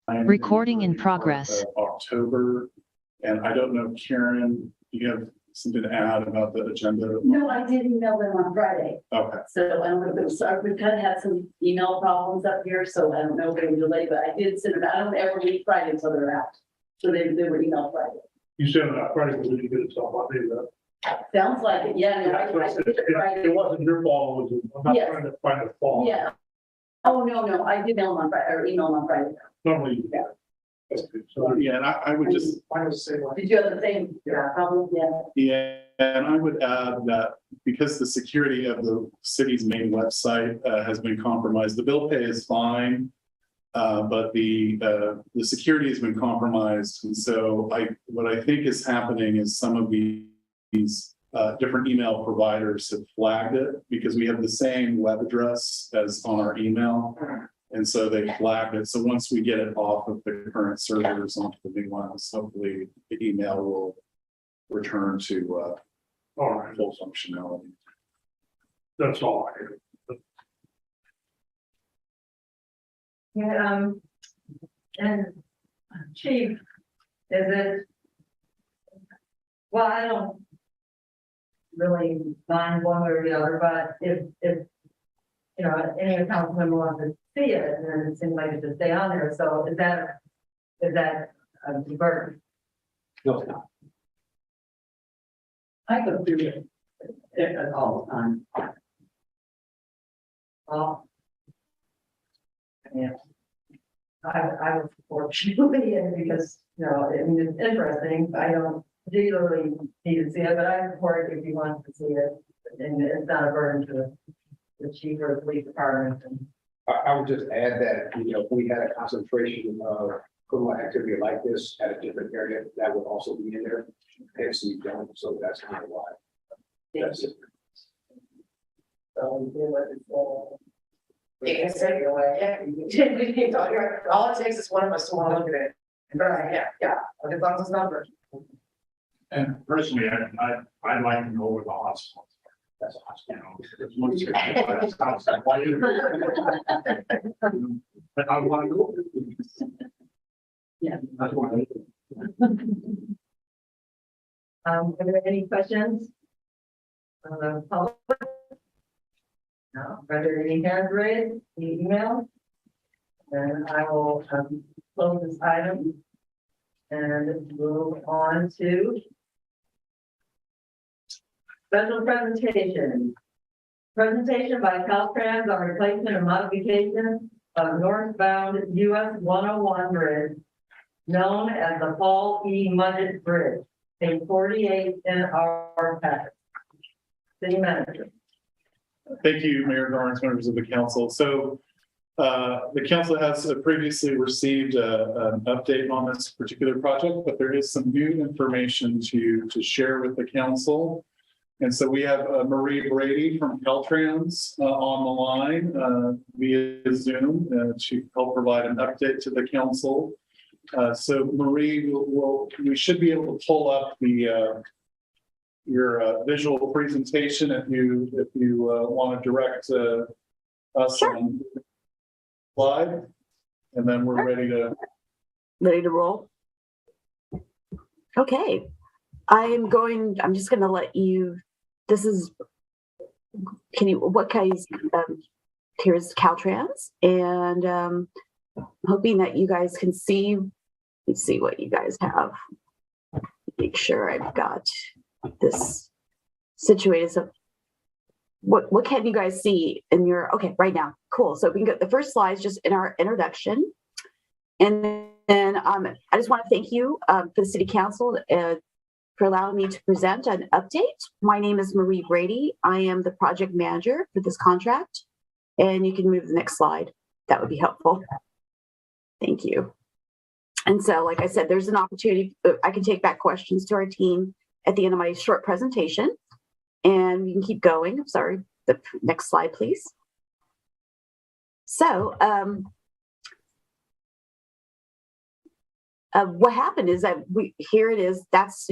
Recording in progress. October, and I don't know, Karen, you have something to add about the agenda? No, I did email them on Friday. Okay. So I don't know if it was, we've kind of had some email problems up here, so I don't know if they were delayed, but I did send it. I don't ever read Friday until they're out. So they were emailed Friday. You said that Friday, but you get it till Monday, though. Sounds like it, yeah. No, I did it Friday. It wasn't your fault, it was, I'm not Yes. trying to find a fault. Yeah. Oh, no, I did mail them on Friday, or email them on Friday. Normally, Yeah. that's good. So, Yeah, and I would just, I would say, like, Did you have the same problem? Yeah. yeah, and I would add that because the security of the city's main website has been compromised, the bill pay is fine. But the security has been compromised. And so what I think is happening is some of these different email providers have flagged it because we have the same web address as on our email. And so they flagged it. So once we get it off of the current servers onto the new ones, hopefully the email will return to all right, full functionality. that's all I hear. Yeah, and chief, is it? Well, I don't really mind one way or the other, but if you know, any council member wants to see it, then it seems like it should stay on there. So is that a burden? No, it's not. I go through it all the time. Well, yeah. I would support Julian because, you know, I mean, it's interesting. I don't particularly need to see it, but I support it if you want to see it. And it's not a burden to the chief or the police department. And I would just add that, you know, if we had a concentration of criminal activity like this at a different area, that would also be in there. And so you don't, so that's kind of why. That's it. so we do what it's all. You can say your way, yeah. All it takes is one of us to want to look at it. Right, yeah, as long as it's not urgent. And personally, I'd like to know where the hospital is. That's a hospital. It's one second. Why you- But I want to go. Yeah. That's why. Are there any questions? Public? No, are there any hands raised, any email? Then I will close this item and move on to special presentation. Presentation by Caltrans on replacement and modification of northbound US 101 bridge known as the Paul E. Mudgett Bridge, page 48 in our packet. City manager. Thank you, Mayor Garnes, members of the council. So the council has previously received an update on this particular project, but there is some new information to share with the council. And so we have Marie Brady from Caltrans on the line via Zoom to help provide an update to the council. So Marie, we should be able to pull up your visual presentation if you want to direct us on slide, and then we're ready to roll. Okay, I'm just going to let you. Here's Caltrans, and I'm hoping that you guys can see. Let's see what you guys have. Make sure I've got this situated. So what can you guys see in your, okay, right now? Cool. So we can go, the first slide is just in our introduction. And then I just want to thank you for the City Council for allowing me to present an update. My name is Marie Brady. I am the project manager for this contract. And you can move to the next slide. That would be helpful. Thank you. And so, like I said, there's an opportunity. I can take back questions to our team at the end of my short presentation, and we can keep going. I'm sorry. The next slide, please. So, what happened is that here it is. That's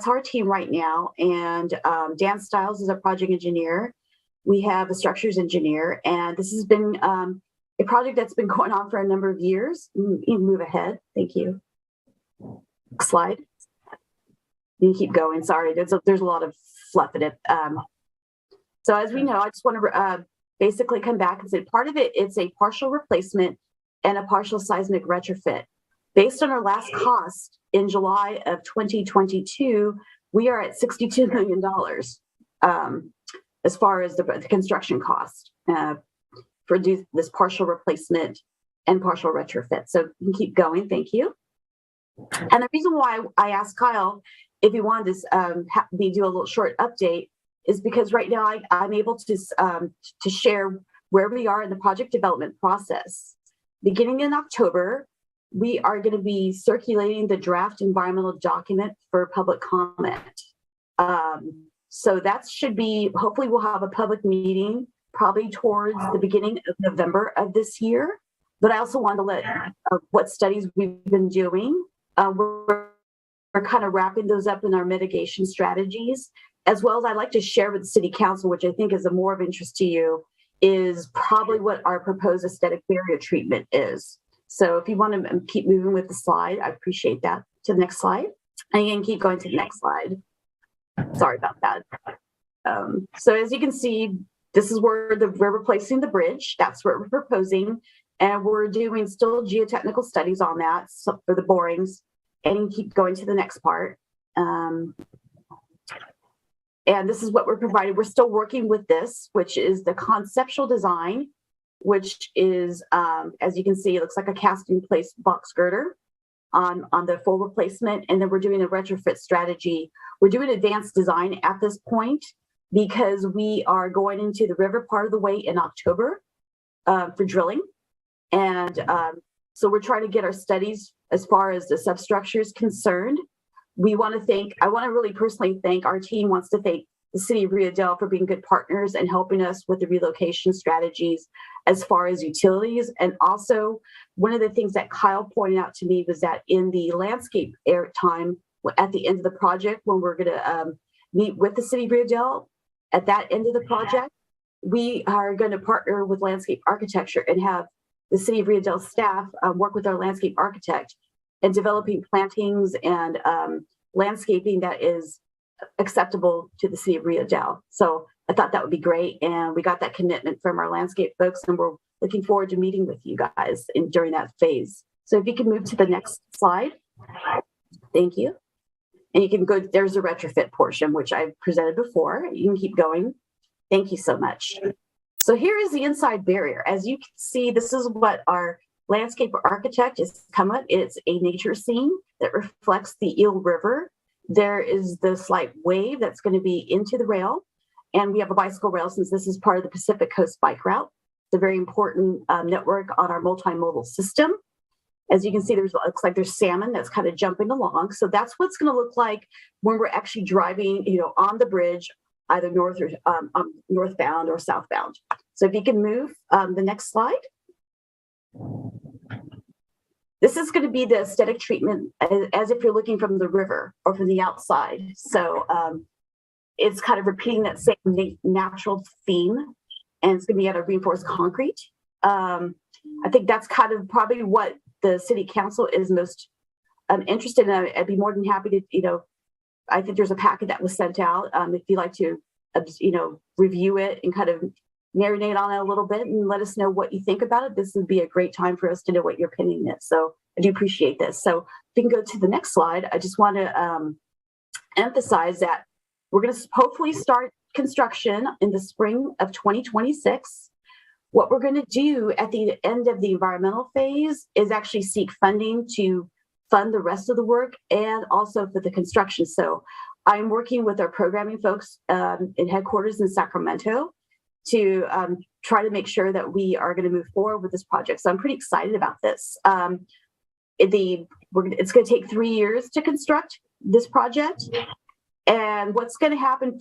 our team right now, and Dan Stiles is our project engineer. We have a structures engineer, and this has been a project that's been going on for a number of years. You can move ahead. Thank you. Slide. You can keep going. Sorry, there's a lot of fluff in it. So as we know, I just want to basically come back and say part of it, it's a partial replacement and a partial seismic retrofit. Based on our last cost in July of 2022, we are at $62 million as far as the construction cost for this partial replacement and partial retrofit. So you can keep going. Thank you. And the reason why I asked Kyle if he wanted to do a little short update is because right now I'm able to share where we are in the project development process. Beginning in October, we are going to be circulating the draft environmental document for public comment. So that should be, hopefully we'll have a public meeting probably towards the beginning of November of this year. But I also want to let what studies we've been doing. We're kind of wrapping those up in our mitigation strategies, as well as I'd like to share with the City Council, which I think is of more of interest to you, is probably what our proposed aesthetic barrier treatment is. So if you want to keep moving with the slide, I appreciate that. To the next slide. And you can keep going to the next slide. Sorry about that. So as you can see, this is where we're replacing the bridge. That's what we're proposing. And we're doing still geotechnical studies on that for the borings. And you can keep going to the next part. And this is what we're providing. We're still working with this, which is the conceptual design, which is, as you can see, it looks like a casting place box girder on the full replacement. And then we're doing a retrofit strategy. We're doing advanced design at this point because we are going into the river part of the way in October for drilling. And so we're trying to get our studies as far as the substructure is concerned. I want to really personally thank, our team wants to thank the City of Rio Dell for being good partners and helping us with the relocation strategies as far as utilities. And also, one of the things that Kyle pointed out to me was that in the landscape time at the end of the project, when we're going to meet with the City of Rio Dell at that end of the project, we are going to partner with landscape architecture and have the City of Rio Dell staff work with our landscape architect and developing plantings and landscaping that is acceptable to the City of Rio Dell. So I thought that would be great. And we got that commitment from our landscape folks, and we're looking forward to meeting with you guys during that phase. So if you can move to the next slide. Thank you. And you can go, there's a retrofit portion, which I presented before. You can keep going. Thank you so much. So here is the inside barrier. As you can see, this is what our landscape architect has come up. It's a nature scene that reflects the Eel River. There is the slight wave that's going to be into the rail. And we have a bicycle rail since this is part of the Pacific Coast Bike Route. It's a very important network on our multimodal system. As you can see, looks like there's salmon that's kind of jumping along. So that's what's going to look like when we're actually driving, on the bridge, either north or northbound or southbound. So if you can move the next slide. This is going to be the aesthetic treatment as if you're looking from the river or from the outside. So it's kind of repeating that same natural theme, and it's going to be out of reinforced concrete. I think that's kind of probably what the City Council is most interested in. I'd be more than happy to, I think there's a packet that was sent out. If you'd like to, review it and kind of marinate on it a little bit and let us know what you think about it. This would be a great time for us to know what your opinion is. So I do appreciate this. So if we can go to the next slide, I just want to emphasize that we're going to hopefully start construction in the spring of 2026. What we're going to do at the end of the environmental phase is actually seek funding to fund the rest of the work and also for the construction. So I'm working with our programming folks in headquarters in Sacramento to try to make sure that we are going to move forward with this project. So I'm pretty excited about this. It's going to take 3 years to construct this project. And what's going to happen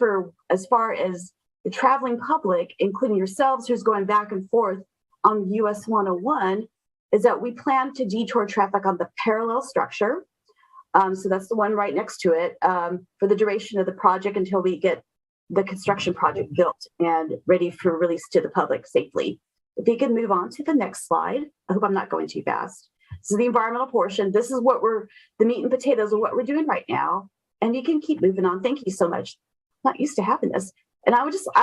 as far as the traveling public, including yourselves who's going back and forth on US 101, is that we plan to detour traffic on the parallel structure. So that's the one right next to it for the duration of the project until we get the construction project built and ready for release to the public safely. If you can move on to the next slide. I hope I'm not going too fast. This is the environmental portion. This is what the meat and potatoes of what we're doing right now. And you can keep moving on. Thank you so much. I'm not used to having this. And I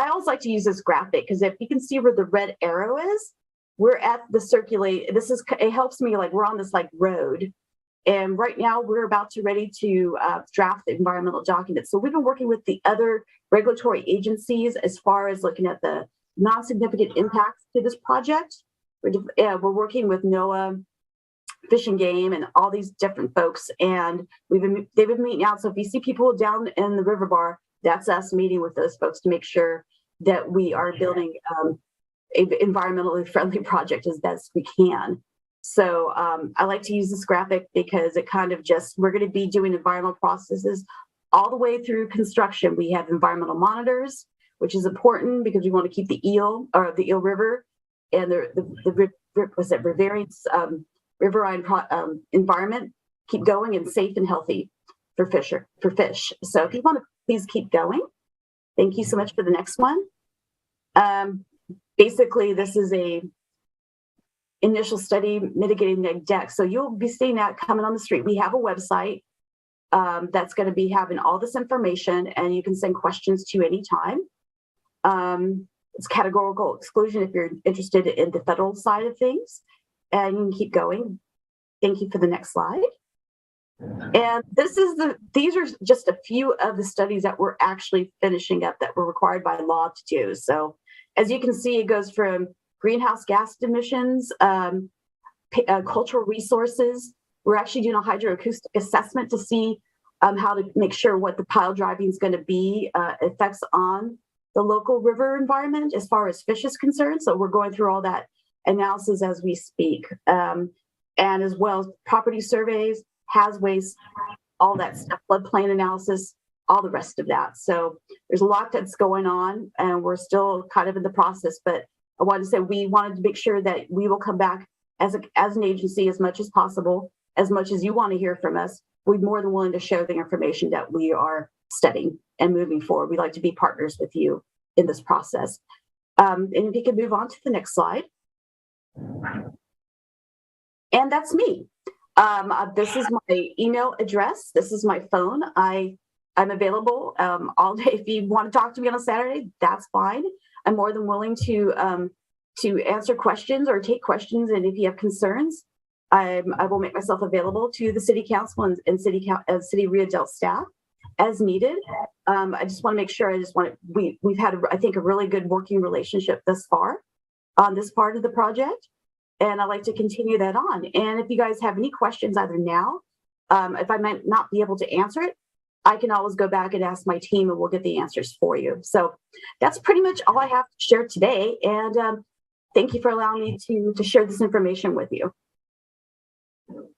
always like to use this graphic because if you can see where the red arrow is, we're at the circulate. It helps me, like we're on this like road. And right now we're about to ready to draft the environmental documents. So we've been working with the other regulatory agencies as far as looking at the non-significant impacts to this project. We're working with NOAA, Fish and Game, and all these different folks. And they've been meeting out. So if you see people down in the river bar, that's us meeting with those folks to make sure that we are building an environmentally friendly project as best we can. So I like to use this graphic because it kind of we're going to be doing environmental processes all the way through construction. We have environmental monitors, which is important because we want to keep the Eel River and the riverine environment keep going and safe and healthy for fish. So if you want to please keep going. Thank you so much for the next one. Basically, this is a initial study mitigating neg deck. So you'll be seeing that coming on the street. We have a website that's going to be having all this information, and you can send questions to any time. It's categorical exclusion if you're interested in the federal side of things, and you can keep going. Thank you for the next slide. And these are just a few of the studies that we're actually finishing up that were required by law to do. So as you can see, it goes from greenhouse gas emissions, cultural resources. We're actually doing a hydroacoustic assessment to see how to make sure what the pile driving is going to be effects on the local river environment as far as fish is concerned. So we're going through all that analysis as we speak, and as well as property surveys, haz waste, all that stuff, floodplain analysis, all the rest of that. So there's a lot that's going on, and we're still kind of in the process, but I wanted to say we wanted to make sure that we will come back as an agency as much as possible, as much as you want to hear from us. We're more than willing to share the information that we are studying and moving forward. We'd like to be partners with you in this process. And if you could move on to the next slide. And that's me. This is my email address. This is my phone. I'm available all day. If you want to talk to me on a Saturday, that's fine. I'm more than willing to answer questions or take questions. And if you have concerns, I will make myself available to the City Council and City Rio Dell staff as needed. I just want to make sure. We've had, I think, a really good working relationship thus far on this part of the project. And I'd like to continue that on. And if you guys have any questions either now, if I might not be able to answer it, I can always go back and ask my team and we'll get the answers for you. So that's pretty much all I have to share today. And thank you for allowing me to share this information with you.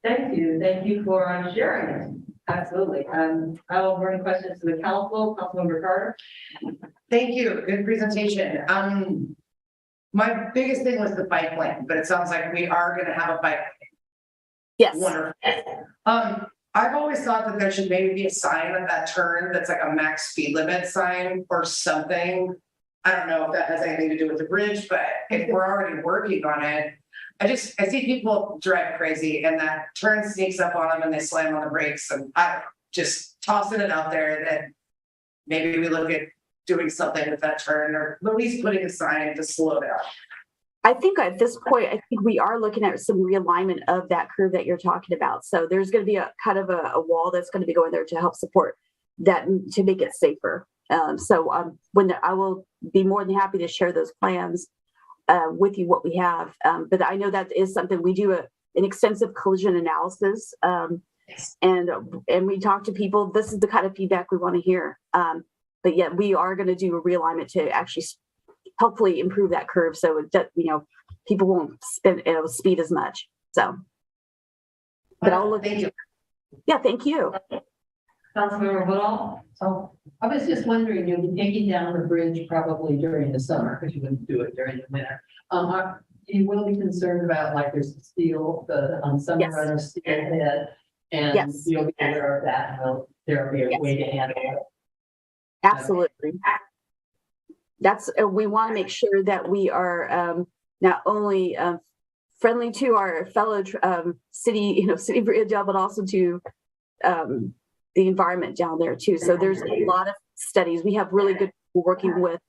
Thank you. Thank you for sharing it. Absolutely. I will bring questions to the council. Councilmember Carter. Thank you. Good presentation. My biggest thing was the bike lane, but it sounds like we are going to have a bike lane. Yes. Wonderful. I've always thought that there should maybe be a sign at that turn that's like a max speed limit sign or something. I don't know if that has anything to do with the bridge, but if we're already working on it, I see people drive crazy and that turn sneaks up on them and they slam on the brakes, and I just tossing it out there that maybe we look at doing something with that turn or at least putting a sign to slow down. I think at this point, I think we are looking at some realignment of that curve that you're talking about. So there's going to be a kind of a wall that's going to be going there to help support that, to make it safer. When I will be more than happy to share those plans with you, what we have. But I know that is something we do an extensive collision analysis, and we talk to people. This is the kind of feedback we want to hear. But yet we are going to do a realignment to actually hopefully improve that curve so people won't speed as much. So, but I'll look. Thank you. Yeah, thank you. Councilmember Woodall. So I was just wondering, you'll be taking down the bridge probably during the summer because you wouldn't do it during the winter. You will be concerned about, like, there's steel, summer Yes. runner steel head, and Yes. you'll be aware of that. And there'll be a way to handle it. Absolutely. We want to make sure that we are not only friendly to our fellow city, city of Rio Dell, but also to the environment down there too. So there's a lot of studies. We have really good people working with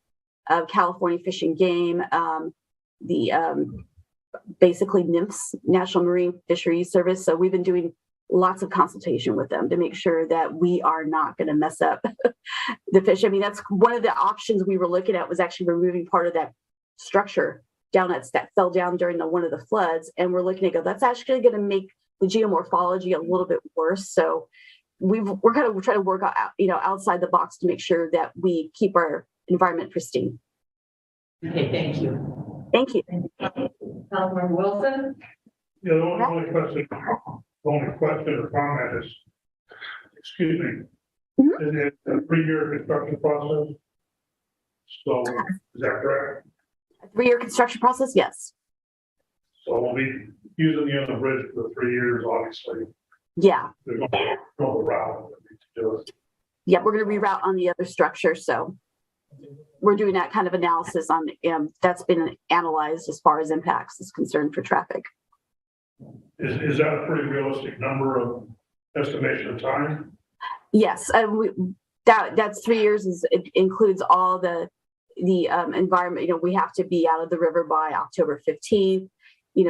California Fish and Game, basically NIMS, National Marine Fisheries Service. So we've been doing lots of consultation with them to make sure that we are not going to mess up the fish. I mean, that's one of the options we were looking at, was actually removing part of that structure down that fell down during one of the floods. And we're looking to go, that's actually going to make the geomorphology a little bit worse. So we're kind of trying to work out, outside the box to make sure that we keep our environment pristine. Okay, thank you. Thank you. Councilmember Wilson? Yeah, the only question or comment is, excuse me, is it a 3-year construction process? So, is that correct? A 3-year construction process? Yes. So we'll be using the other bridge for 3 years, obviously. Yeah. There's no route that we can do it. Yeah, we're going to reroute on the other structure. So we're doing that kind of analysis on, that's been analyzed as far as impacts is concerned for traffic. Is that a pretty realistic number of estimation of time? Yes, that's 3 years. It includes all the environment. We have to be out of the river by October 15th.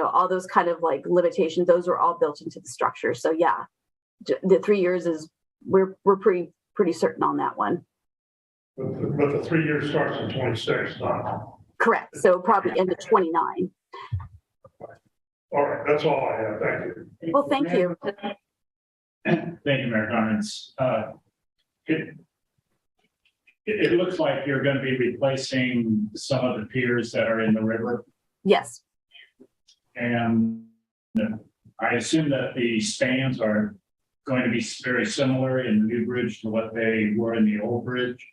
All those kind of like limitations. Those are all built into the structure. So yeah, the 3 years is we're pretty certain on that one. But the 3 years starts in 26, not. Correct. So probably end of 29. All right, that's all I have. Thank you. Well, thank you. Thank you, Mayor Connors. It looks like you're going to be replacing some of the piers that are in the river. Yes. And I assume that the spans are going to be very similar in the new bridge to what they were in the old bridge.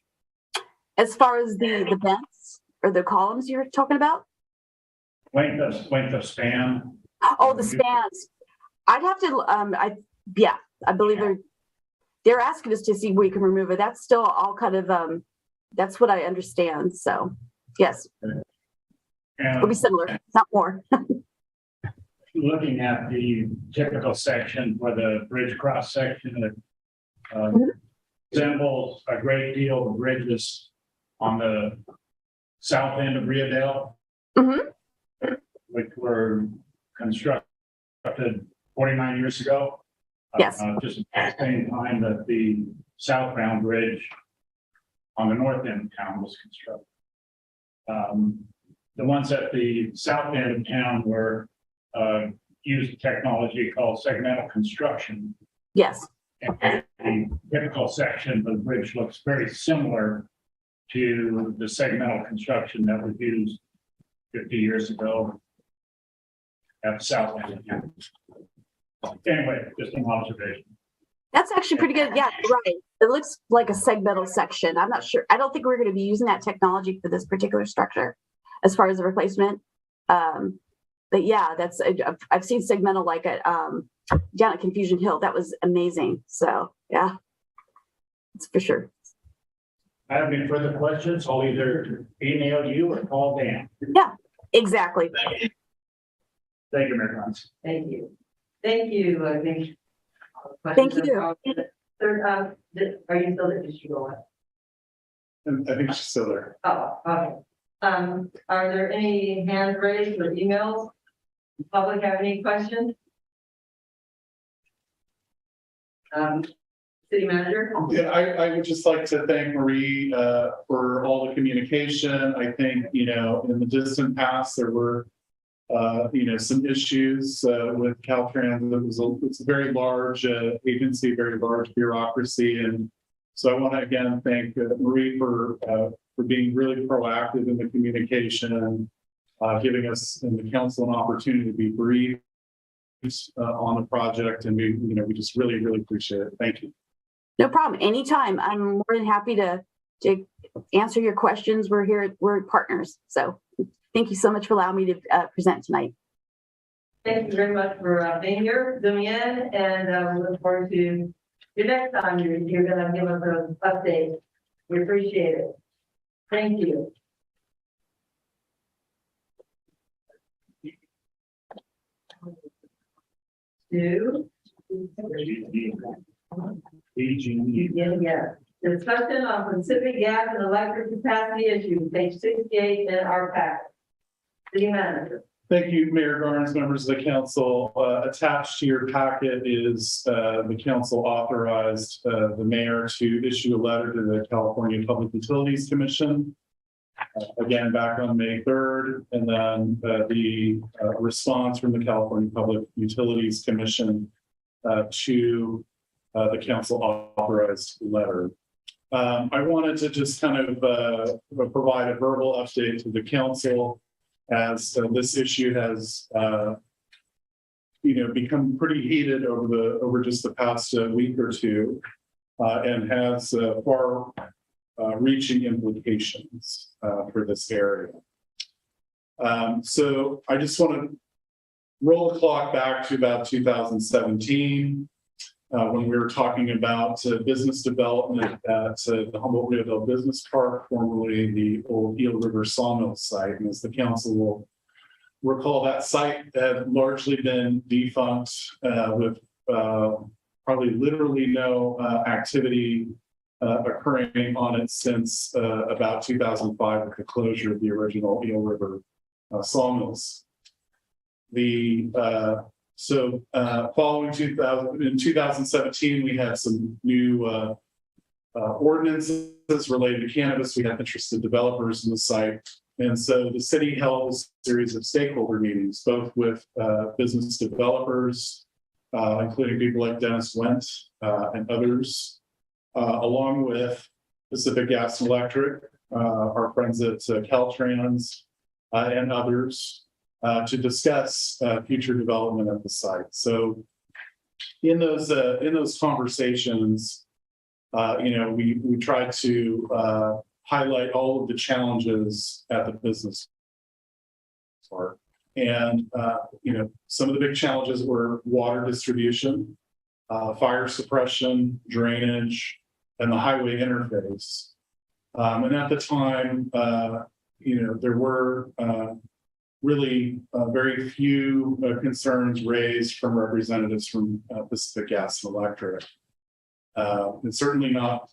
As far as the bents or the columns you're talking about? Length of span. Oh, the spans. I'd have to, I believe they're asking us to see if we can remove it. That's still all kind of, that's what I understand. So yes, it'll be similar, not more. Looking at the typical section for the bridge cross section, it resembles a great deal of bridges on the south end of Rio Dell, which were constructed 49 years ago. Yes. Just at the same time that the southbound bridge on the north end of town was constructed. The ones at the south end of town were used a technology called segmental construction. Yes. And the typical section of the bridge looks very similar to the segmental construction that was used 50 years ago at the south end of town. Anyway, just an observation. That's actually pretty good. Yeah, right. It looks like a segmental section. I'm not sure. I don't think we're going to be using that technology for this particular structure as far as the replacement. But yeah, I've seen segmental like at down at Confusion Hill. That was amazing. So yeah, it's for sure. I have any further questions? I'll either email you or call Dan. Yeah, exactly. Thank you, Mayor Connors. Thank you. Thank you. I think. Thank you. Are you still there? Did you go on? And I think she's still there. Oh, okay. Are there any hands raised or emails? Public have any questions? City manager? Yeah, I would just like to thank Marie for all the communication. I think, in the distant past, there were, some issues with Caltrans. It's a very large agency, very large bureaucracy. And so I want to again thank Marie for being really proactive in the communication and giving us and the council an opportunity to be briefed on the project. And we just really, really appreciate it. Thank you. No problem. Anytime. I'm more than happy to answer your questions. We're partners. So thank you so much for allowing me to present tonight. Thank you very much for being here, zooming in, and we look forward to your next time you're going to give us an update. We appreciate it. Thank you. to, yeah, discussion on Pacific gas and electric capacity issue, page 68 in our packet. City manager. Thank you, Mayor Garnes, members of the council. Attached to your packet is the council authorized the mayor to issue a letter to the California Public Utilities Commission. Again, back on May 3rd, and then the response from the California Public Utilities Commission to the council authorized letter. I wanted to just kind of provide a verbal update to the council as this issue has, become pretty heated over just the past week or two, and has far-reaching implications for this area. So I just want to roll the clock back to about 2017. When we were talking about business development at the Humboldt Rio Dell Business Park, formerly the old Eel River Sawmill site. And as the council will recall, that site had largely been defunct with probably literally no activity occurring on it since about 2005 with the closure of the original Eel River sawmills. Following in 2017, we had some new ordinances related to cannabis. We had interested developers in the site. And so the city held a series of stakeholder meetings, both with business developers, including people like Dennis Wendt and others, along with Pacific Gas and Electric, our friends at Caltrans, and others. To discuss future development of the site. So in those conversations, we tried to highlight all of the challenges at the business park. And some of the big challenges were water distribution, fire suppression, drainage, and the highway interface. And at the time, there were really very few concerns raised from representatives from Pacific Gas and Electric. And certainly not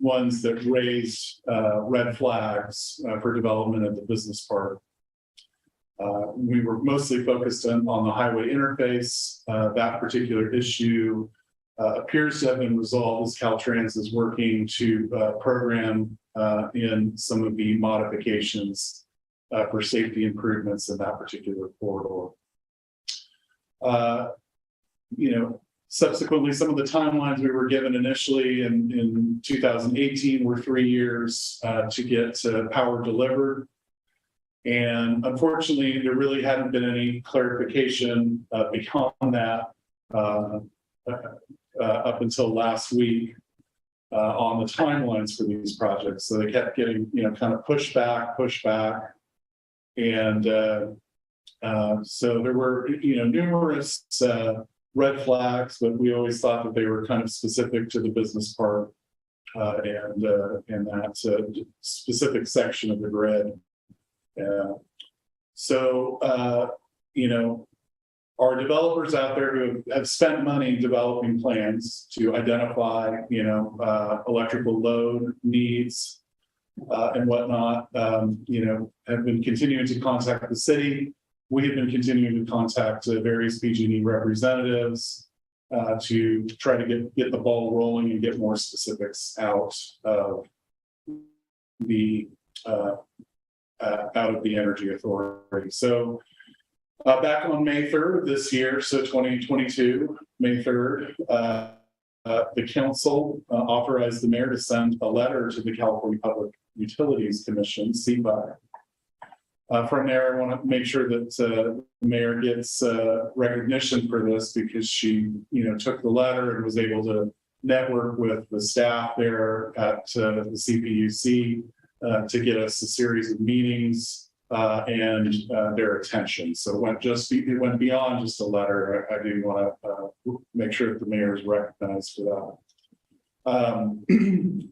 ones that raised red flags for development at the business park. We were mostly focused on the highway interface. That particular issue appears to have been resolved as Caltrans is working to program in some of the modifications for safety improvements in that particular corridor. Subsequently, some of the timelines we were given initially in 2018 were 3 years to get power delivered. And unfortunately, there really hadn't been any clarification beyond that up until last week on the timelines for these projects. So they kept getting, kind of pushed back. And so there were, numerous red flags, but we always thought that they were kind of specific to the business park and that specific section of the grid. Our developers out there who have spent money developing plans to identify, electrical load needs and whatnot, have been continuing to contact the city. We have been continuing to contact various PG&E representatives to try to get the ball rolling and get more specifics out of the Energy Authority. So back on May 3rd of this year, so 2022, May 3rd, the council authorized the mayor to send a letter to the California Public Utilities Commission, CPUC. From there, I want to make sure that the mayor gets recognition for this because she, took the letter and was able to network with the staff there at the CPUC to get us a series of meetings and their attention. So it went beyond just a letter. I do want to make sure that the mayor is recognized for that.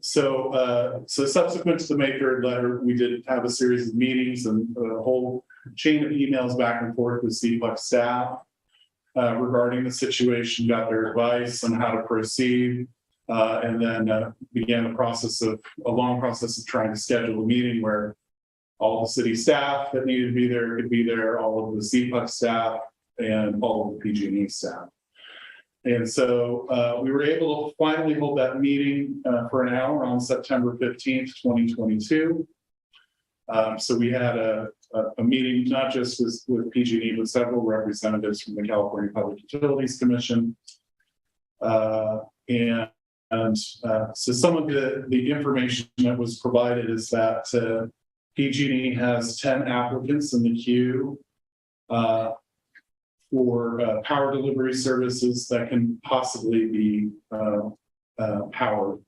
So subsequent to the May 3rd letter, we did have a series of meetings and a whole chain of emails back and forth with CPUC staff. regarding the situation, got their advice on how to proceed, and then began a long process of trying to schedule a meeting where all the city staff that needed to be there could be there, all of the CPUC staff, and all of the PG&E staff. And so we were able to finally hold that meeting for an hour on September 15th, 2022. So we had a meeting, not just with PG&E, but several representatives from the California Public Utilities Commission. So some of the information that was provided is that PG&E has 10 applicants in the queue for power delivery services that can possibly be powered.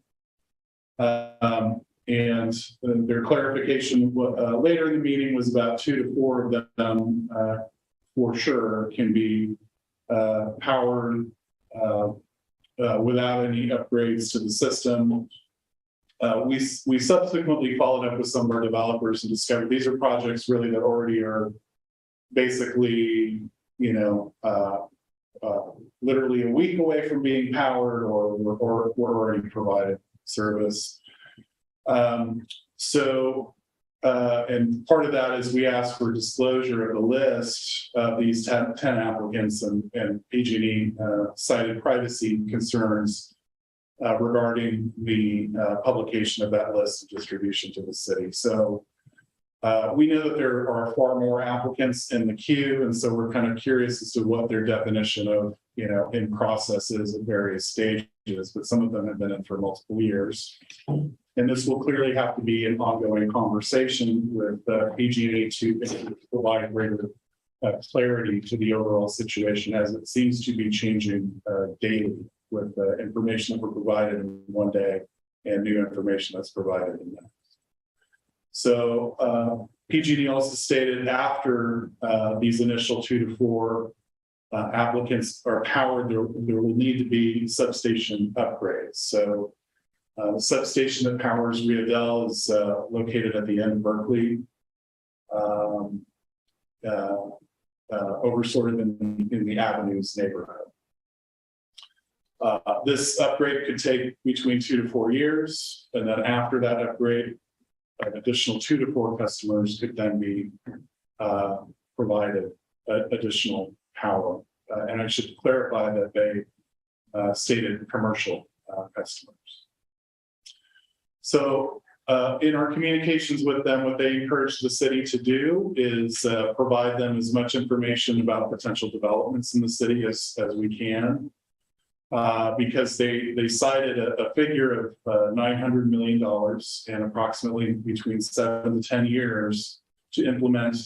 And their clarification later in the meeting was about 2 to 4 of them for sure can be powered without any upgrades to the system. We subsequently followed up with some of our developers and discovered these are projects really that already are basically, literally a week away from being powered or were already provided service. And part of that is we asked for disclosure of the list of these 10 applicants, and PG&E cited privacy concerns regarding the publication of that list and distribution to the city. So we know that there are far more applicants in the queue, and so we're kind of curious as to what their definition of, in process is at various stages, but some of them have been in for multiple years. And this will clearly have to be an ongoing conversation with PG&E to provide greater clarity to the overall situation, as it seems to be changing daily with information that were provided in one day and new information that's provided in the next. So PG&E also stated after these initial 2 to 4 applicants are powered, there will need to be substation upgrades. So the substation that powers Rio Dell is located at the end of Berkeley, over sort of in the Avenues neighborhood. This upgrade could take between 2 to 4 years, and then after that upgrade, an additional 2 to 4 customers could then be provided additional power. And I should clarify that they stated commercial customers. So in our communications with them, what they encouraged the city to do is provide them as much information about potential developments in the city as we can. Because they cited a figure of $900 million and approximately between 7 to 10 years to implement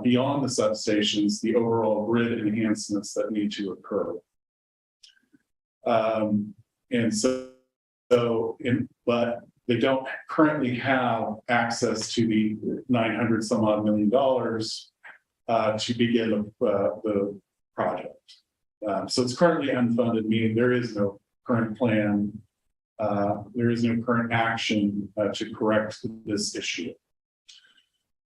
beyond the substations, the overall grid enhancements that need to occur. But they don't currently have access to the $900 some odd million to begin the project. So it's currently unfunded, meaning there is no current plan, there is no current action to correct this issue.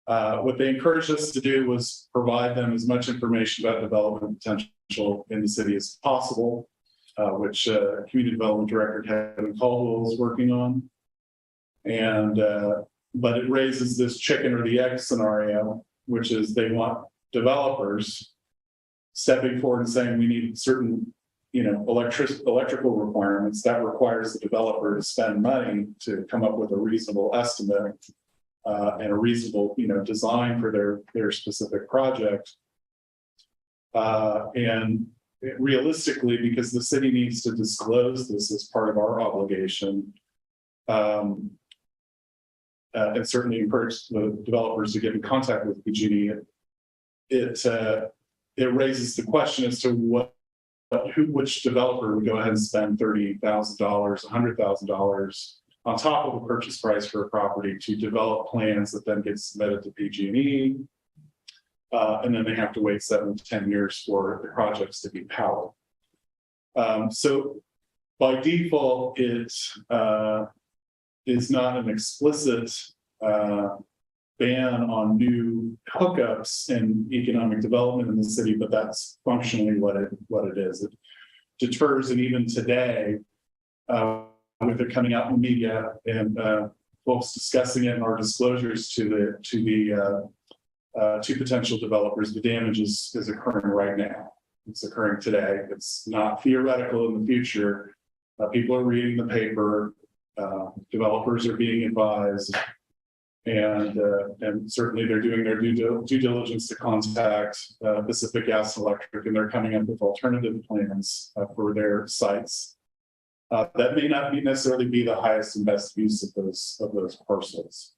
What they encouraged us to do was provide them as much information about development potential in the city as possible, which Community Development Director Kevin Caldwell is working on. And but it raises this chicken or the egg scenario, which is they want developers stepping forward and saying we need certain, electrical requirements. That requires the developer to spend money to come up with a reasonable estimate and a reasonable, design for their specific project. And realistically, because the city needs to disclose this as part of our obligation, and certainly encourage the developers to get in contact with PG&E, it raises the question as to which developer would go ahead and spend $30,000, $100,000 on top of the purchase price for a property to develop plans that then get submitted to PG&E, and then they have to wait 7 to 10 years for the projects to be powered. So by default, it is not an explicit ban on new hookups and economic development in the city, but that's functionally what it is. It deters, and even today, with it coming out in the media and folks discussing it in our disclosures to potential developers, the damage is occurring right now. It's occurring today. It's not theoretical in the future. People are reading the paper. Developers are being advised, and certainly they're doing their due diligence to contact Pacific Gas and Electric, and they're coming up with alternative plans for their sites. That may not necessarily be the highest and best use of those parcels.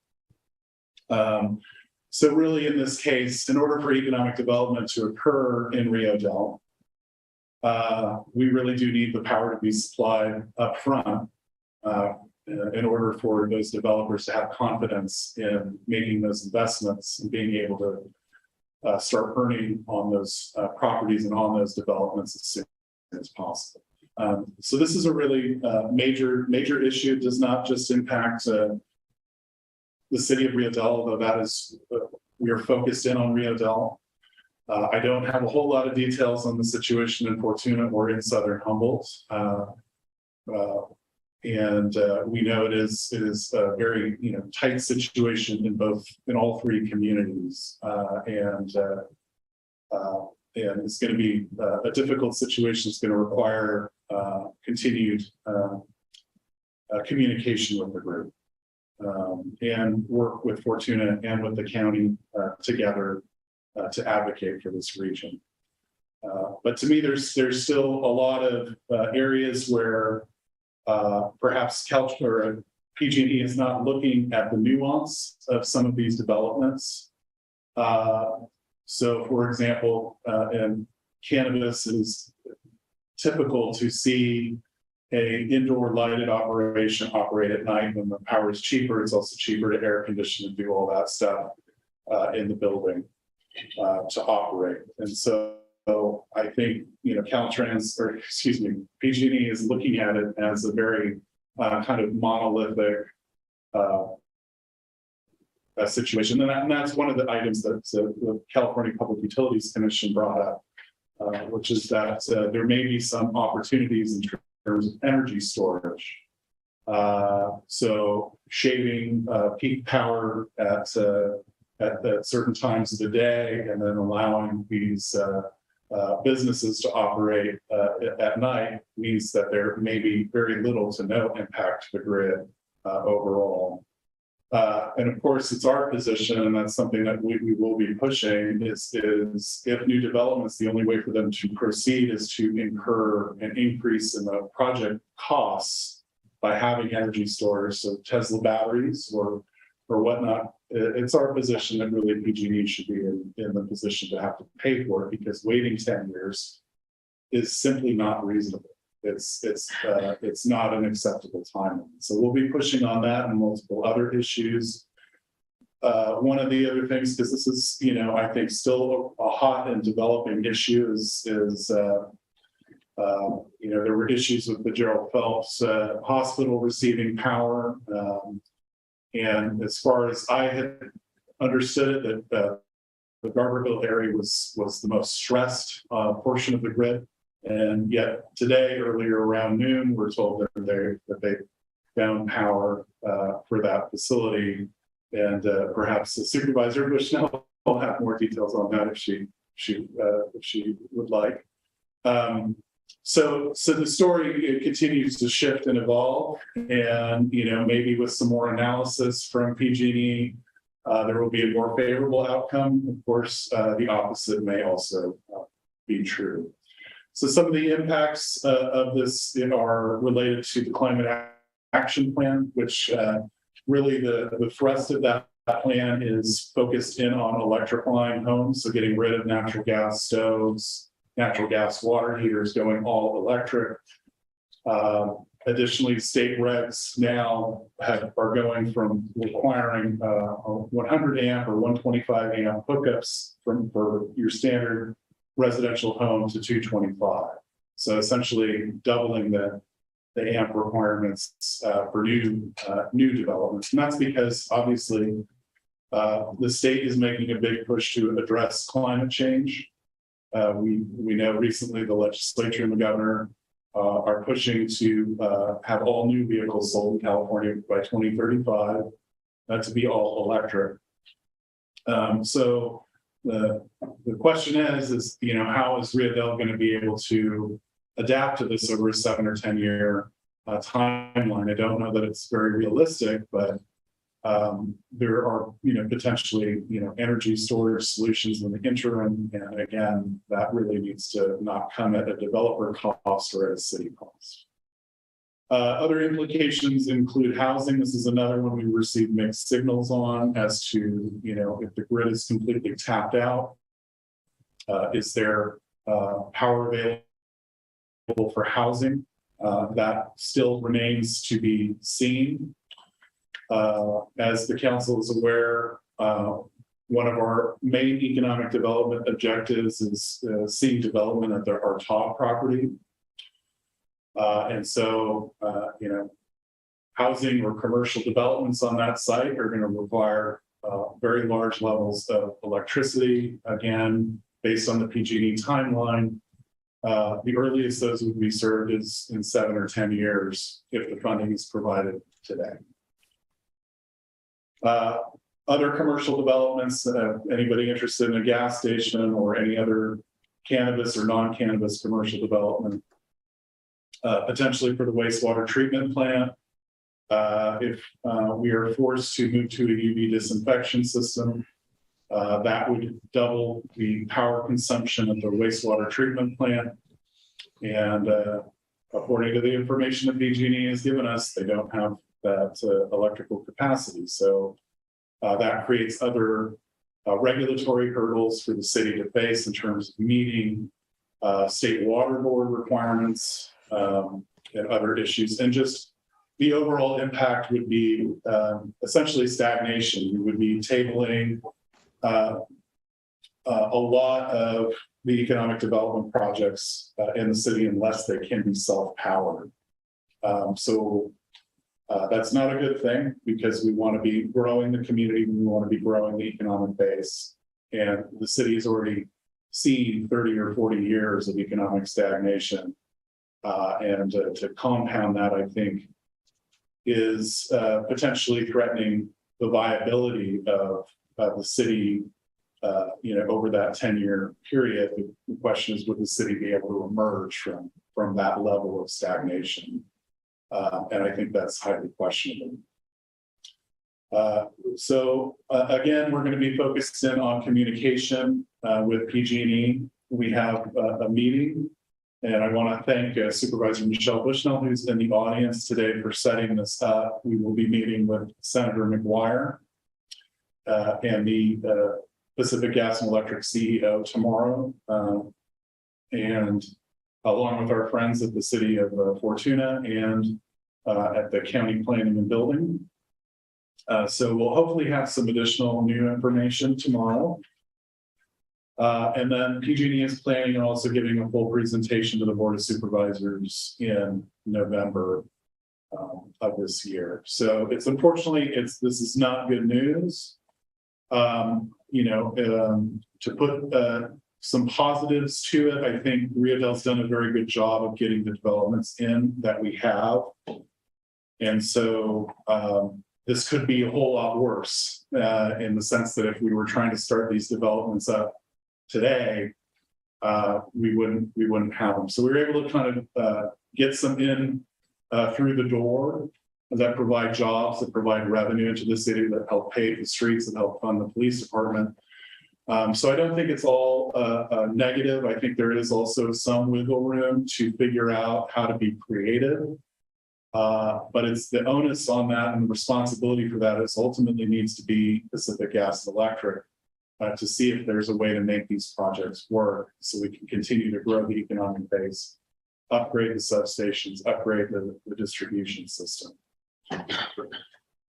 So really, in this case, in order for economic development to occur in Rio Dell, we really do need the power to be supplied up front in order for those developers to have confidence in making those investments and being able to start earning on those properties and on those developments as soon as possible. So this is a really major issue. It does not just impact the city of Rio Dell, although that is, we are focused in on Rio Dell. I don't have a whole lot of details on the situation in Fortuna or in Southern Humboldt. And we know it is a very tight situation in all three communities, and it's going to be a difficult situation. It's going to require continued communication with the group and work with Fortuna and with the county together to advocate for this region. But to me, there's still a lot of areas where perhaps PG&E is not looking at the nuance of some of these developments. So, for example, in cannabis, it is typical to see an indoor lighted operation operate at night when the power is cheaper. It's also cheaper to air condition and do all that stuff in the building to operate. And so I think, PG&E is looking at it as a very kind of monolithic situation. And that's one of the items that the California Public Utilities Commission brought up, which is that there may be some opportunities in terms of energy storage. So shaving peak power at certain times of the day, and then allowing these businesses to operate at night means that there may be very little to no impact to the grid overall. And of course, it's our position, and that's something that we will be pushing, is if new developments, the only way for them to proceed is to incur an increase in the project costs by having energy storage, so Tesla batteries or whatnot. It's our position that really PG&E should be in the position to have to pay for it, because waiting 10 years is simply not reasonable. It's not an acceptable timeline. So we'll be pushing on that and multiple other issues. One of the other things, because this is, I think still a hot and developing issue, is there were issues with the Gerald Phelps Hospital receiving power. And as far as I had understood it, that the Garberville area was the most stressed portion of the grid. And yet today, earlier around noon, we're told that they found power for that facility. And perhaps the Supervisor Bushnell will have more details on that if she would like. So the story continues to shift and evolve, and maybe with some more analysis from PG&E, there will be a more favorable outcome. Of course, the opposite may also be true. So some of the impacts of this are related to the Climate Action Plan, which really the thrust of that plan is focused in on electrifying homes, so getting rid of natural gas stoves, natural gas water heaters, going all electric. Additionally, state regs now are going from requiring 100 amp or 125 amp hookups for your standard residential home to 225. So essentially doubling the amp requirements for new developments. And that's because obviously The state is making a big push to address climate change. We know recently the legislature and the governor are pushing to have all new vehicles sold in California by 2035, to be all electric. So the question is, you know, how is Rio Dell going to be able to adapt to this over a 7 or 10 year timeline? I don't know that it's very realistic, but there are, you know, potentially, you know, energy storage solutions in the interim. And again, that really needs to not come at a developer cost or at a city cost. Other implications include housing. This is another one we received mixed signals on as to, you know, if the grid is completely tapped out, is there power available for housing? That still remains to be seen. As the council is aware, one of our main economic development objectives is seeing development at our top property. And so, you know, housing or commercial developments on that site are going to require very large levels of electricity. Again, based on the PG&E timeline, the earliest those would be served is in 7 or 10 years if the funding is provided today. Other commercial developments, anybody interested in a gas station or any other cannabis or non-cannabis commercial development, potentially for the wastewater treatment plant. If we are forced to move to a UV disinfection system, that would double the power consumption of the wastewater treatment plant. And according to the information that PG&E has given us, they don't have that electrical capacity. So that creates other regulatory hurdles for the city to face in terms of meeting state water board requirements and other issues. And just the overall impact would be essentially stagnation. We would be tabling a lot of the economic development projects in the city unless they can be self-powered. So that's not a good thing because we want to be growing the community. We want to be growing the economic base. And the city has already seen 30 or 40 years of economic stagnation. And to compound that, I think, is potentially threatening the viability of the city, you know, over that 10-year period. The question is, would the city be able to emerge from that level of stagnation? And I think that's highly questionable. So again, we're going to be focused in on communication with PG&E. We have a meeting, and I want to thank Supervisor Michelle Bushnell, who's in the audience today, for setting this up. We will be meeting with Senator McGuire and the Pacific Gas and Electric CEO tomorrow, and along with our friends at the city of Fortuna and at the county planning and building. So we'll hopefully have some additional new information tomorrow. And then PG&E is planning on also giving a full presentation to the Board of Supervisors in November of this year. So it's unfortunately, this is not good news. You know, to put some positives to it, I think Rio Dell's done a very good job of getting the developments in that we have. And so this could be a whole lot worse in the sense that if we were trying to start these developments up today, we wouldn't have them. So we were able to kind of get some in through the door that provide jobs, that provide revenue into the city, that help pave the streets, that help fund the police department. So I don't think it's all negative. I think there is also some wiggle room to figure out how to be creative. But it's the onus on that, and the responsibility for that is ultimately needs to be Pacific Gas and Electric to see if there's a way to make these projects work so we can continue to grow the economic base, upgrade the substations, upgrade the distribution system.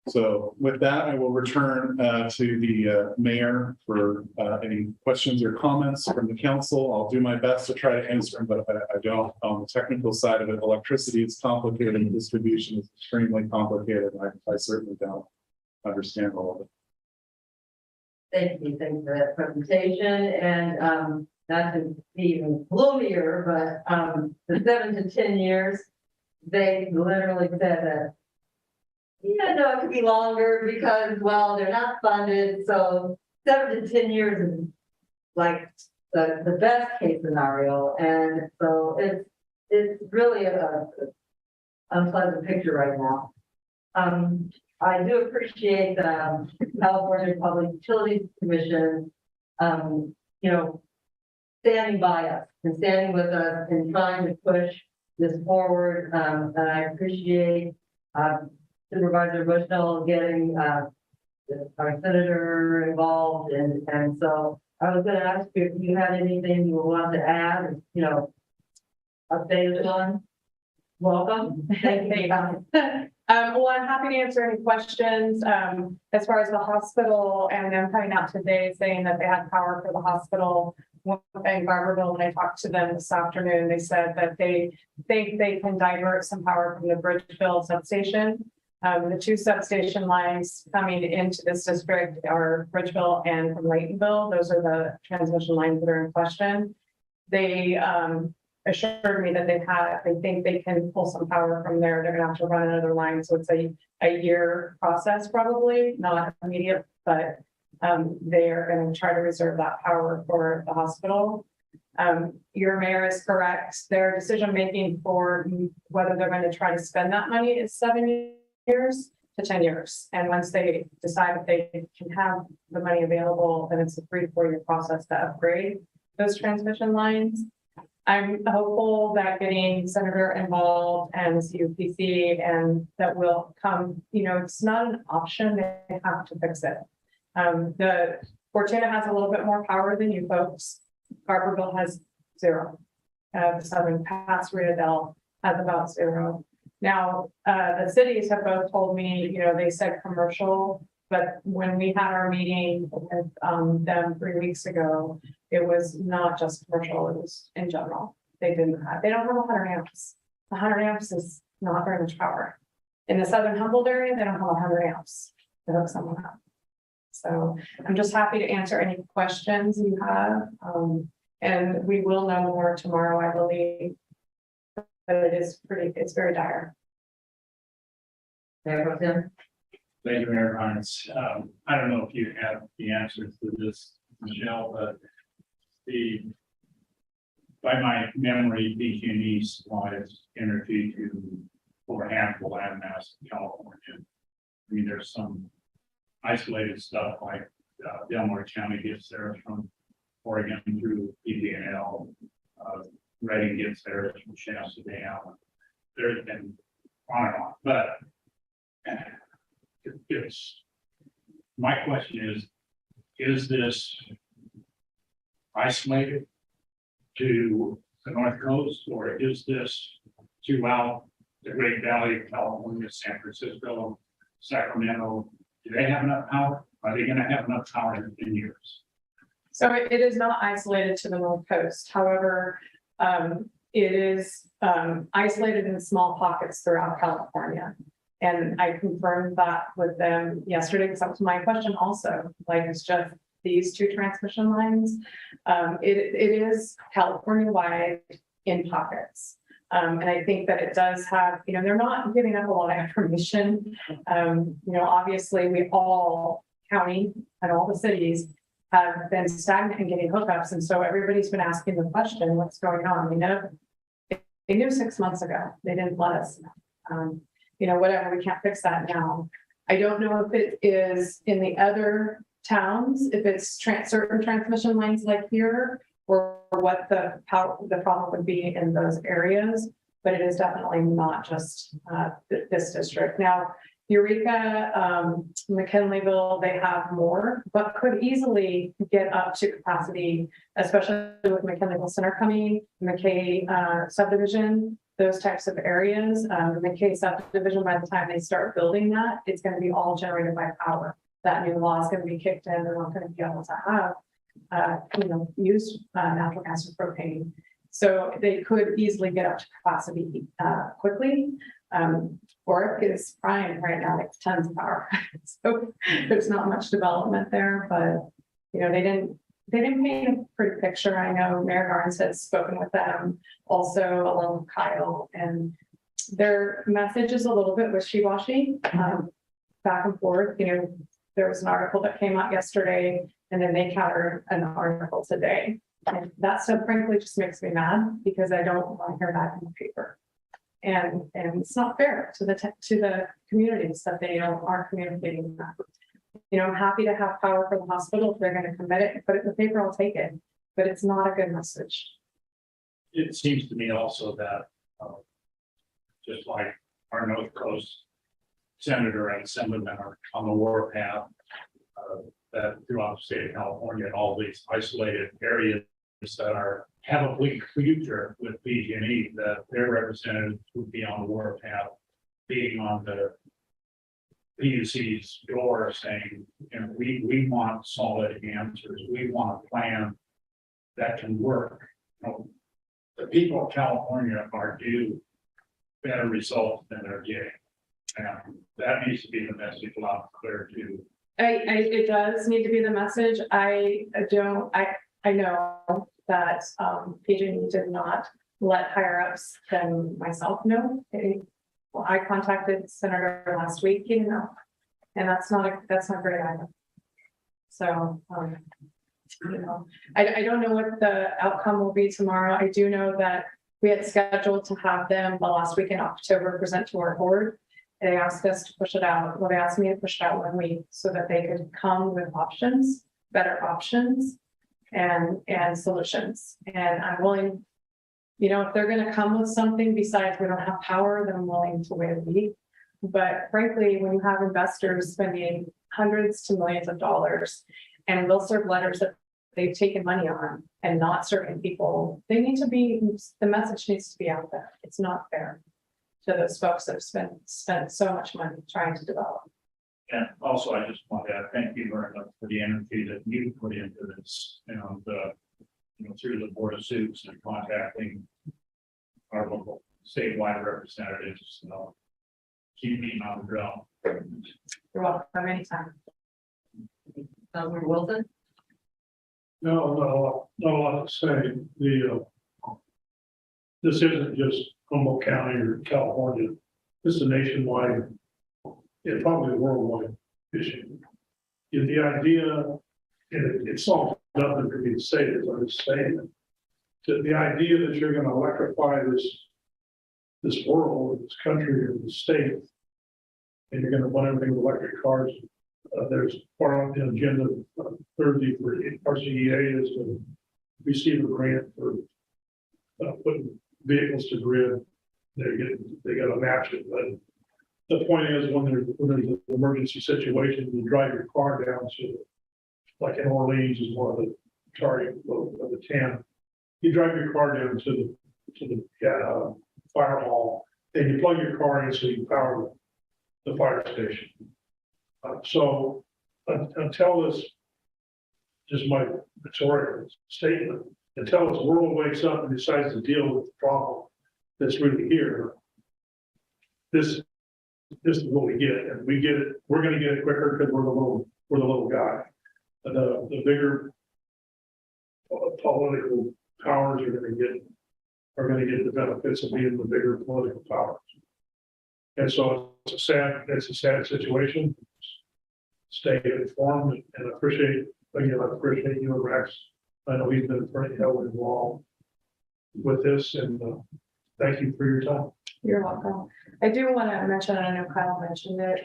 So with that, I will return to the mayor for any questions or comments from the council. I'll do my best to try to answer them, but I don't. On the technical side of it, electricity is complicated, and distribution is extremely complicated. I certainly don't understand all of it. Thank you for that presentation, and, not to be even gloomier, but, the 7 to 10 years, they literally said that, yeah, no, it could be longer because, well, they're not funded, so 7 to 10 years is like the best case scenario, and so it's really a unpleasant picture right now. I do appreciate the California Public Utilities Commission, standing by us and standing with us and trying to push this forward. And I appreciate Supervisor Bushnell getting our senator involved. And so I was going to ask you if you had anything you wanted to add, update us on. Welcome. Thank you. Well, I'm happy to answer any questions, as far as the hospital and them coming out today saying that they had power for the hospital. In Barberville, when I talked to them this afternoon, they said that they think they can divert some power from the Bridgeville substation. The 2 substation lines coming into this district are Bridgeville and from Laytonville. Those are the transmission lines that are in question. They assured me that they think they can pull some power from there. They're gonna have to run another line. So it's a year process, probably not immediate, but they are going to try to reserve that power for the hospital. Your mayor is correct. Their decision making for whether they're going to try to spend that money is 7 years to 10 years. And once they decide that they can have the money available, then it's a 3 to 4 year process to upgrade those transmission lines. I'm hopeful that getting Senator involved and CUPC and that will come, it's not an option. They have to fix it. The Fortuna has a little bit more power than you folks. Barberville has 0. The Southern Pass Rio Dell has about 0. Now, the cities have both told me, they said commercial, but when we had our meeting with them 3 weeks ago, it was not just commercial, it was in general. They don't have 100 amps. 100 amps is not very much power. In the Southern Humboldt area, they don't have 100 amps to hook someone up. So I'm just happy to answer any questions you have. And we will know more tomorrow, I believe. But it's very dire. Mayor Pro Tem? Thank you, Mayor Hines. I don't know if you have the answers to this, Michelle, but by my memory, PG&E supplies energy for a handful landmass in California. I mean, there's some isolated stuff like Delaware County gets theirs from Oregon through PG&L. Reading gets theirs from Shasta Dam. There's been on and on, but my question is this isolated to the North Coast, or is this throughout the Great Valley of California, San Francisco, Sacramento? Do they have enough power? Are they going to have enough power in 10 years? So it is not isolated to the North Coast. However, it is isolated in small pockets throughout California. And I confirmed that with them yesterday, because that was my question also. Like, it's just these 2 transmission lines. It is California-wide in pockets. And I think that it does have, they're not giving up a lot of information. Obviously we all county and all the cities have been stagnant in getting hookups. And so everybody's been asking the question, what's going on? They knew 6 months ago, they didn't let us know. Whatever, we can't fix that now. I don't know if it is in the other towns, if it's certain transmission lines like here, or what the problem would be in those areas, but it is definitely not just this district. Now, Eureka, McKinleyville, they have more, but could easily get up to capacity, especially with McKinleyville Center coming, McKay subdivision, those types of areas. The McKay subdivision, by the time they start building that, it's going to be all generated by power. That new law is going to be kicked in. They're not going to be able to have, use natural gas or propane. So they could easily get up to capacity quickly. Work is prime right now, it's tons of power. So there's not much development there, but they didn't paint a pretty picture. I know Mayor Garnes has spoken with them also along with Kyle, and their message is a little bit wishy-washy, back and forth. There was an article that came out yesterday and then they countered an article today. And that stuff frankly just makes me mad because I don't want to hear that in the paper. And it's not fair to the communities that they aren't communicating that. I'm happy to have power for the hospital. If they're going to commit it and put it in the paper, I'll take it. But it's not a good message. It seems to me also that, just like our North Coast senator and assemblyman are on the warpath, that throughout the state of California and all these isolated areas that have a bleak future with PG&E, that their representatives would be on the warpath, being on the PUC's door saying, we want solid answers. We want a plan that can work. The people of California are due better results than they're getting. And that needs to be the message loud and clear too. It does need to be the message. I know that PG&E did not let higher ups than myself know. I contacted Senator last week, and that's not great either. So I don't know what the outcome will be tomorrow. I do know that we had scheduled to have them the last week in October present to our board. They asked us to push it out. Well, they asked me to push it out 1 week so that they could come with options, better options and solutions. And I'm willing, if they're going to come with something besides we don't have power, then I'm willing to wait a week. But frankly, when you have investors spending hundreds to millions of dollars and will serve letters that they've taken money on and not serving people, the message needs to be out there. It's not fair to those folks that have spent so much money trying to develop. And also, I just want to thank you very much for the energy that you put into this, and through the Board of Suits and contacting our local statewide representatives, keep being on the drum. You're welcome anytime. Councilmember Wilson? No, not a lot to say. This isn't just Humboldt County or California. This is a nationwide, probably a worldwide issue. The idea, and it solves nothing for me to say this, I'm just saying it. The idea that you're going to electrify this world, this country, or the state, and you're going to run everything with electric cars. There's part of the agenda Thursday for RCEA is to receive a grant for putting vehicles to grid. They got to match it, but the point is when there's an emergency situation, you drive your car down to, like in Orleans is one of the target of the 10. You drive your car down to the fire hall, and you plug your car in so you power the fire station. So until this, just my rhetorical statement, until this world wakes up and decides to deal with the problem that's really here, this is what we get, and we get it. We're going to get it quicker because we're the little guy. The bigger political powers are going to get the benefits of being the bigger political powers. And so it's a sad situation. Stay informed, and I appreciate you and Rex. I know he's been pretty heavily involved with this, and thank you for your time. You're welcome. I do want to mention, and I know Kyle mentioned it,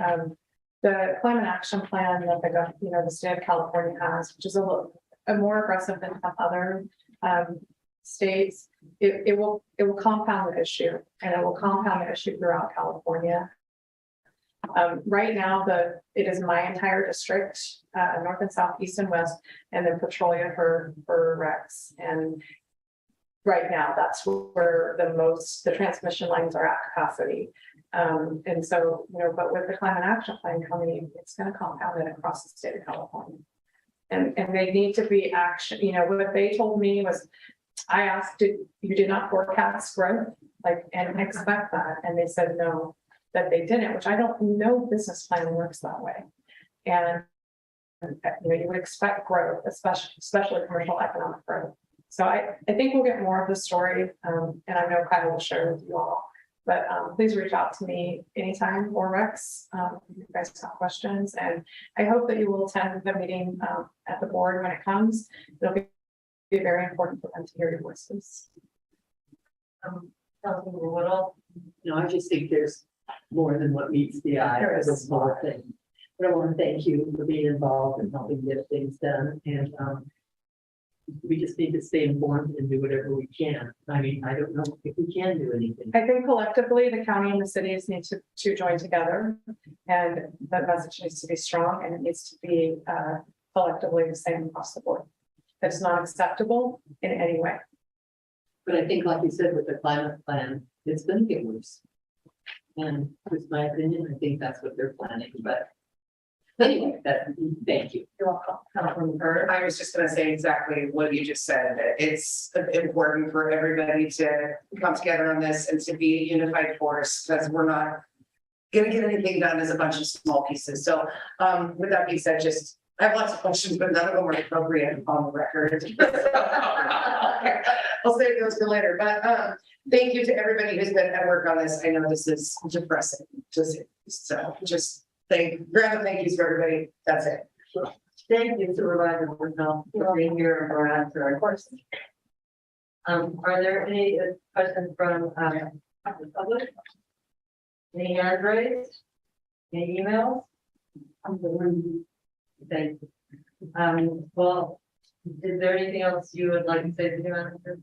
the climate action plan that the state of California has, which is a more aggressive than some other states. It will compound the issue, and it will compound the issue throughout California. Right now, it is my entire district, north and south, east and west, and then Petrolia for Rex. And right now, that's where the transmission lines are at capacity. And so, but with the climate action plan coming, it's going to compound it across the state of California. And they need to be action. What they told me was, I asked, you did not forecast growth, and expect that. And they said no, that they didn't, which I don't know business plan works that way. And you would expect growth, especially commercial economic growth. So I think we'll get more of the story, and I know Kyle will share with you all. But please reach out to me anytime, or Rex, if you guys have questions. And I hope that you will attend the meeting at the board when it comes. It'll be very important for them to hear your voices. Councilmember Woodall. No, I just think there's more than what meets the eye for this small thing. But I want to thank you for being involved and helping get things done. And we just need to stay informed and do whatever we can. I mean, I don't know if we can do anything. I think collectively, the county and the cities need to join together, and that message needs to be strong, and it needs to be collectively the same across the board. That's not acceptable in any way. But I think, like you said, with the climate plan, it's going to get worse. And with my opinion, I think that's what they're planning. But anyway, thank you. You're welcome. Councilmember Carter. I was just gonna say exactly what you just said, that it's important for everybody to come together on this and to be a unified force, because we're not gonna get anything done as a bunch of small pieces. So with that being said, just, I have lots of questions, but none of them are appropriate on the record. I'll save those for later, but thank you to everybody who's been at work on this. I know this is depressing to see, so just grab the thank yous for everybody. That's it. Thank you, Supervisor Woodall, for being here and for answering our questions. Are there any questions from the public? Any hands raised? Any emails? Thank you. Well, is there anything else you would like to say to the manager?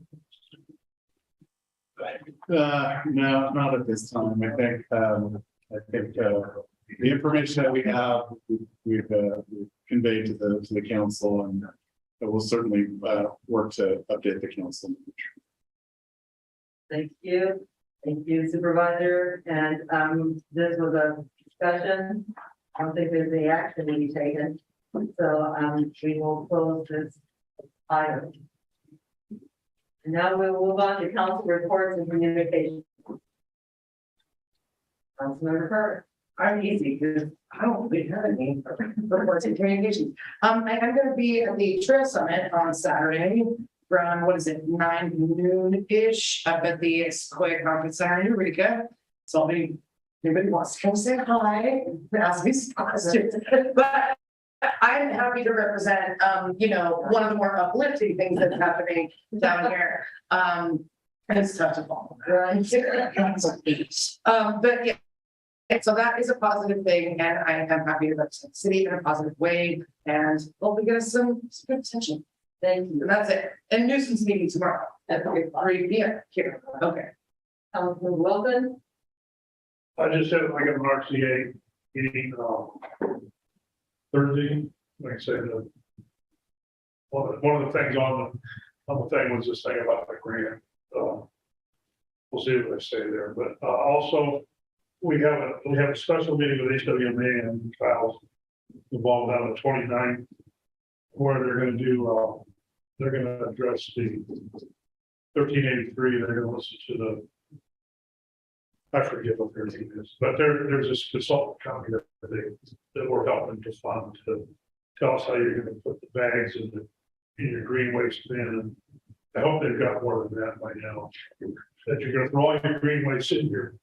No, not at this time. I think the information that we have, we've conveyed to the council, and we'll certainly work to update the council in the future. Thank you, Supervisor. And this was a discussion. I don't think there's any action to be taken. So we will close this item. And now we'll move on to council reports and communication. Councilmember Carter. I'm easy because I don't really have any reports and communications. I'm gonna be at the Trail Summit on Saturday from, 9 noon-ish up at the Sequoia Conference Center in Eureka. So anybody wants to come say hi and ask me some questions. But I'm happy to represent, one of the more uplifting things that's happening down here. And it's tough to follow. Right? But yeah. So that is a positive thing, and I am happy to represent the city in a positive way, and hopefully get us some good attention. Thank you. And that's it. And nuisance meeting tomorrow at 3 p.m. here. Okay. Councilman Wilson. I just said like an RCA meeting Thursday, like I said, one of the things on the thing was this thing about the grant. We'll see what I say there, but also we have a special meeting with HWMA and Kyle's involved on the 29th, where they're going to do they're going to address the 1383. They're going to listen to the, I forget what their name is, but there's this consultant company that we're helping to fund to tell us how you're going to put the bags in your green waste bin. And I hope they've got more than that by now. That you're going to throw all your green waste in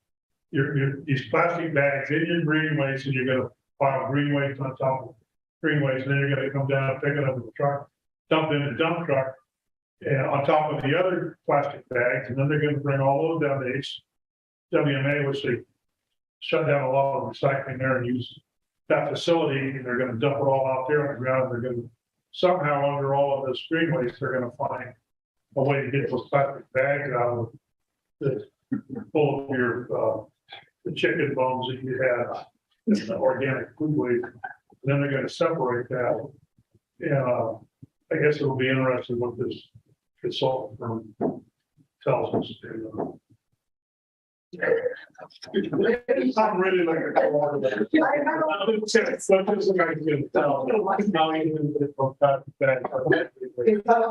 these plastic bags in your green waste, and you're going to pile green waste on top of green waste, and then you're going to come down, pick it up in the truck, dump it in the dump truck, and on top of the other plastic bags, and then they're going to bring all those down to HWMA, which they shut down a lot of recycling there and use that facility, and they're going to dump it all out there on the ground. They're going to somehow, under all of this green waste, they're going to find a way to get those plastic bags out of the full of your the chicken bones that you had, organic food waste. And then they're going to separate that. And I guess it'll be interesting what this consultant firm tells us. It's not really like a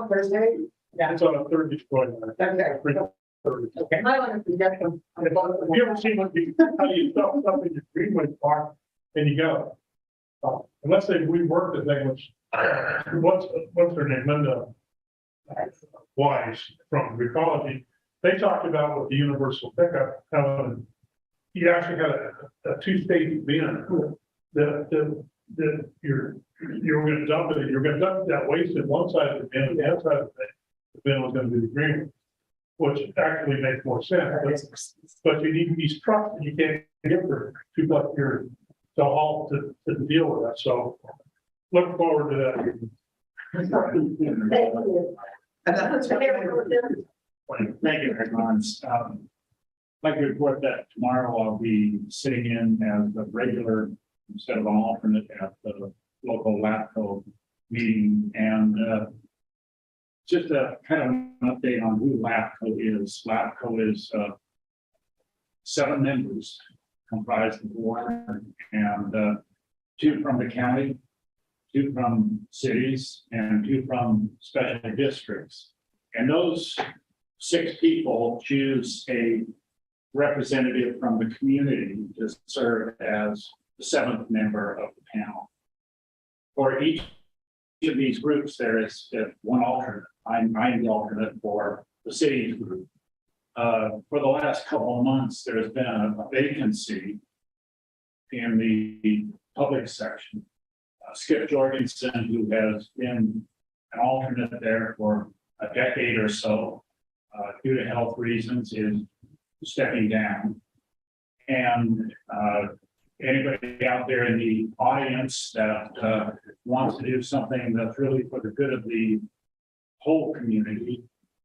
Thursday? Yeah, it's on a Thursday. Okay. I want to suggest some. Have you ever seen how you dump stuff in your greenway park and you go? Unless they rework the thing, which, what's her name, Linda Wise from Recology, they talked about with the universal pickup, having, you actually had a two-stage bin that you're gonna dump it, you're gonna dump that waste in one side of the bin, and the other side of the bin was gonna be the green, which actually makes more sense, but you need these trucks that you can't get for 2+ years to haul to deal with that, so look forward to that. Thank you. And that's Thank you very much. I'd like to report that tomorrow I'll be sitting in as a regular instead of an alternate at the local LAPCO meeting. And just a kind of an update on who LAPCO is. LAPCO is 7 members comprised of 4 and 2 from the county, 2 from cities, and 2 from special districts. And those 6 people choose a representative from the community to serve as the 7th member of the panel. For each of these groups, there is 1 alternate. I'm the alternate for the cities group. For the last couple of months, there has been a vacancy in the public section. Skip Jorgensen, who has been an alternate there for a decade or so, due to health reasons, is stepping down. And anybody out there in the audience that wants to do something that's really for the good of the whole community,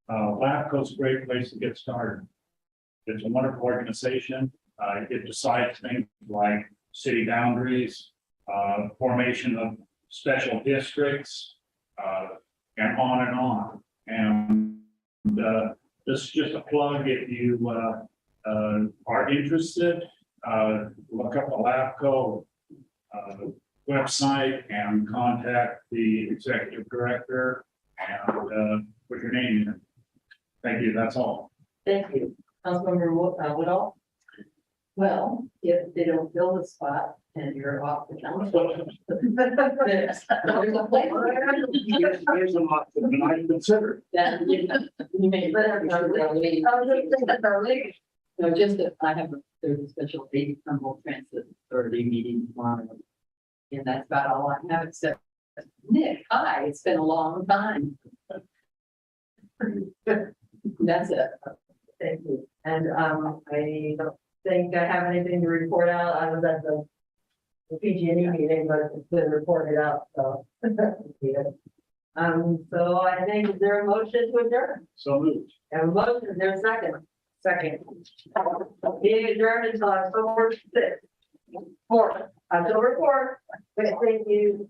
LAPCO is a great place to get started. It's a wonderful organization. It decides things like city boundaries, formation of special districts, and on and on. And this is just a plug. If you are interested, look up the LAPCO website and contact the executive director and put your name in. Thank you. That's all. Thank you. Councilmember Woodall? Well, if they don't fill the spot and you're off the council. There's a place there. There's an option, and I consider. Then you may better. No, just that I have there's a special Humboldt Transit Authority meeting tomorrow. And that's about all I have except Nick, hi, it's been a long time. That's it. Thank you. And I don't think I have anything to report out. I was at the PG&E meeting, but it's been reported out, so. So I think, is there a motion to adjourn? So moved. Have a motion, is there a second? Second. Being adjourned until October 6th. 4th, October 4th. Thank you.